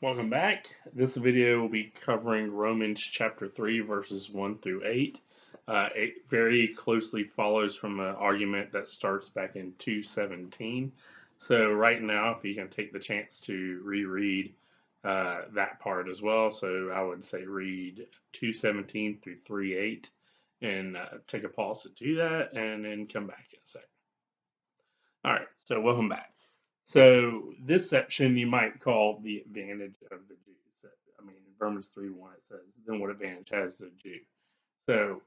Welcome back. This video will be covering Romans chapter 3, verses 1 through 8. It very closely follows from an argument that starts back in 2:17. So, right now, if you can take the chance to reread that part as well. So, I would say read 2:17 through 3:8 and take a pause to do that and then come back in a second. All right, so welcome back. So this section you might call the advantage of the Jews. I mean, in Romans 3:1 it says, then what advantage has the Jew? So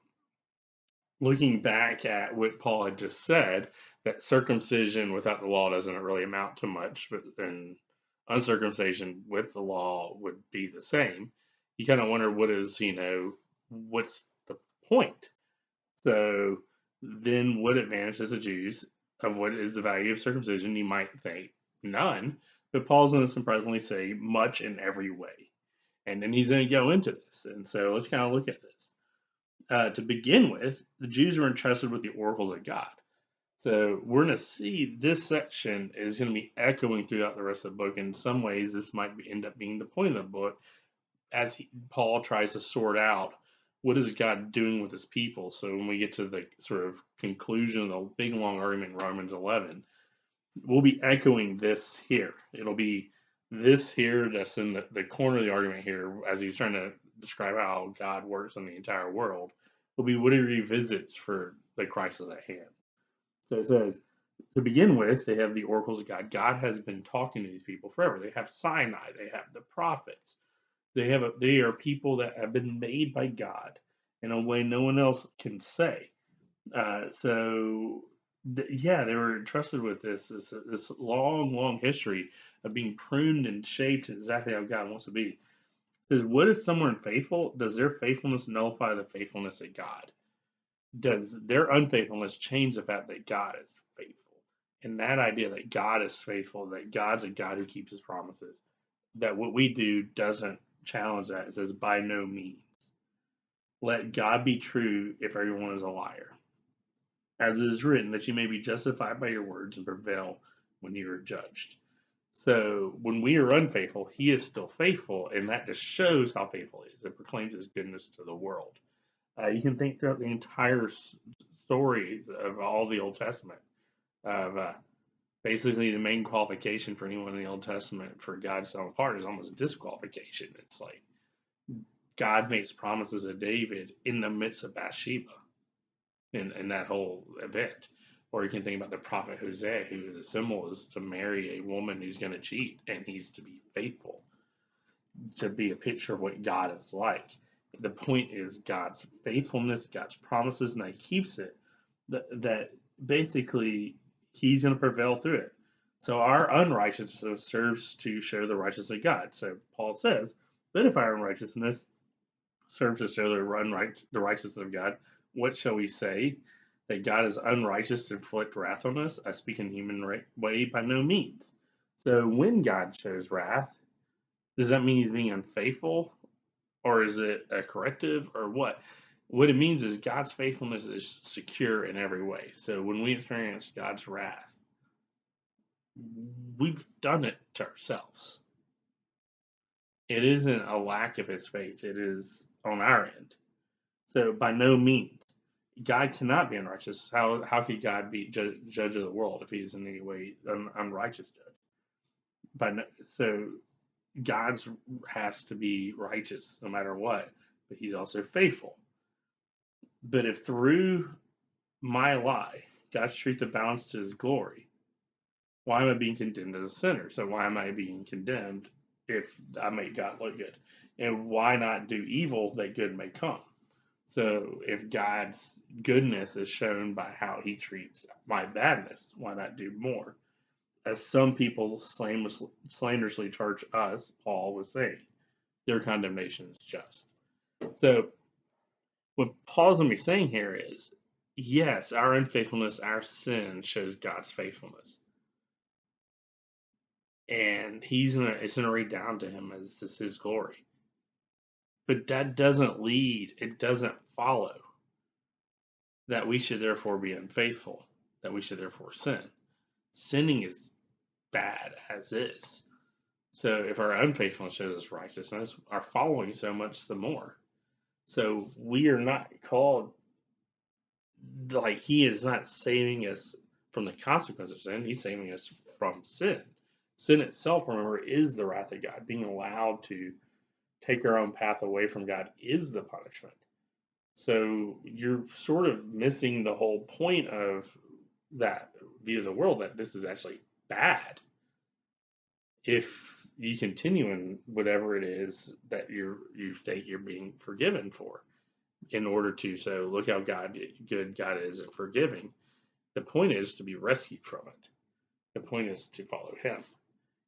looking back at what Paul had just said, that circumcision without the law doesn't really amount to much, but then uncircumcision with the law would be the same. You kind of wonder what's the point? So then what advantage has the Jews of what is the value of circumcision? You might think none, but Paul's going to surprisingly say much in every way. And then he's going to go into this. And so let's kind of look at this. To begin with, the Jews were entrusted with the oracles of God. So we're going to see this section is going to be echoing throughout the rest of the book. In some ways, this might end up being the point of the book as Paul tries to sort out what is God doing with his people. So when we get to the sort of conclusion of the big long argument in Romans 11, we'll be echoing this here. It'll be this here that's in the corner of the argument here as he's trying to describe how God works in the entire world. Will be what he revisits for the crisis at hand. So it says, to begin with, they have the oracles of God. God has been talking to these people forever. They have Sinai. They have the prophets. They are people that have been made by God in a way no one else can say. They were entrusted with this long history of being pruned and shaped to exactly how God wants to be. It says, what if someone faithful? Does their faithfulness nullify the faithfulness of God? Does their unfaithfulness change the fact that God is faithful? And that idea that God is faithful, that God's a God who keeps his promises, that what we do doesn't challenge that. It says, by no means. Let God be true if everyone is a liar. As it is written, that you may be justified by your words and prevail when you are judged. So when we are unfaithful, he is still faithful, and that just shows how faithful he is. It proclaims his goodness to the world. You can think throughout the entire stories of all the Old Testament of basically the main qualification for anyone in the Old Testament for God to set them apart is almost disqualification. It's like God makes promises to David in the midst of Bathsheba in that whole event. Or you can think about the prophet Hosea, who is a symbol is to marry a woman who's going to cheat, and he's to be faithful, to be a picture of what God is like. The point is God's faithfulness, God's promises, and he keeps it. That basically he's going to prevail through it. So our unrighteousness serves to show the righteousness of God. So Paul says, but if our unrighteousness serves to show the righteousness of God, what shall we say? That God is unrighteous to inflict wrath on us? I speak in human way, by no means. So when God shows wrath, does that mean he's being unfaithful? Or is it a corrective? Or what? What it means is God's faithfulness is secure in every way. So when we experience God's wrath, we've done it to ourselves. It isn't a lack of his faith, it is on our end. So by no means. God cannot be unrighteous. How could God be judge of the world if he's in any way an unrighteous judge? So God's has to be righteous no matter what, but he's also faithful. But if through my lie, God's truth abounds to his glory, why am I being condemned as a sinner? So why am I being condemned if I make God look good? And why not do evil that good may come? So if God's goodness is shown by how he treats my badness, why not do more? As some people slanderously charge us, Paul was saying, their condemnation is just. So what Paul's going to be saying here is, yes, our unfaithfulness, our sin shows God's faithfulness. And it's going to read down to him as his glory. But that doesn't it doesn't follow that we should therefore be unfaithful, that we should therefore sin. Sinning is bad as is. So if our unfaithfulness shows us righteousness, our following so much the more. So we are not called, like, he is not saving us from the consequences of sin. He's saving us from sin. Sin itself, remember, is the wrath of God. Being allowed to take our own path away from God is the punishment. So you're sort of missing the whole point of that view of the world, that this is actually bad if you continue in whatever it is that you think you're being forgiven for, in order to, so look how good God is at forgiving. The point is to be rescued from it. The point is to follow him.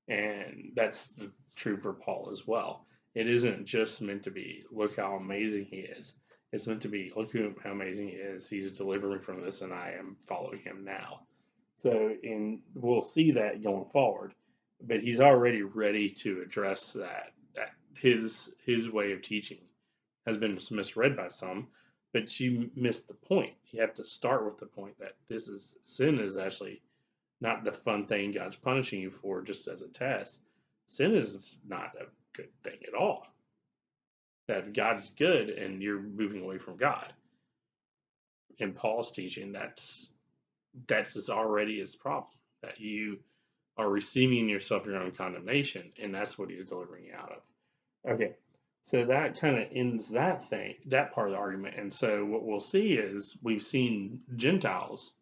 And that's true for Paul as well. It isn't just meant to be, look how amazing he is. It's meant to be, look how amazing he is. He's delivering from this, and I am following him now. So, we'll see that going forward. But he's already ready to address that. That his way of teaching has been misread by some, but you missed the point. You have to start with the point that sin is actually not the fun thing God's punishing you for just as a test. Sin is not a good thing at all. That God's good and you're moving away from God. In Paul's teaching, that's already his problem. That you are receiving yourself your own condemnation, and that's what he's delivering you out of. Okay, so that kind of ends that part of the argument. And so what we'll see is we've seen Gentiles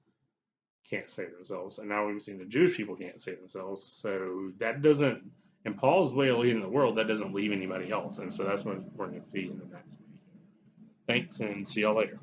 can't save themselves, and now we've seen the Jewish people can't save themselves. So that doesn't, in Paul's way of leading the world, that doesn't leave anybody else. And so that's what we're going to see in the next video. Thanks, and see y'all later.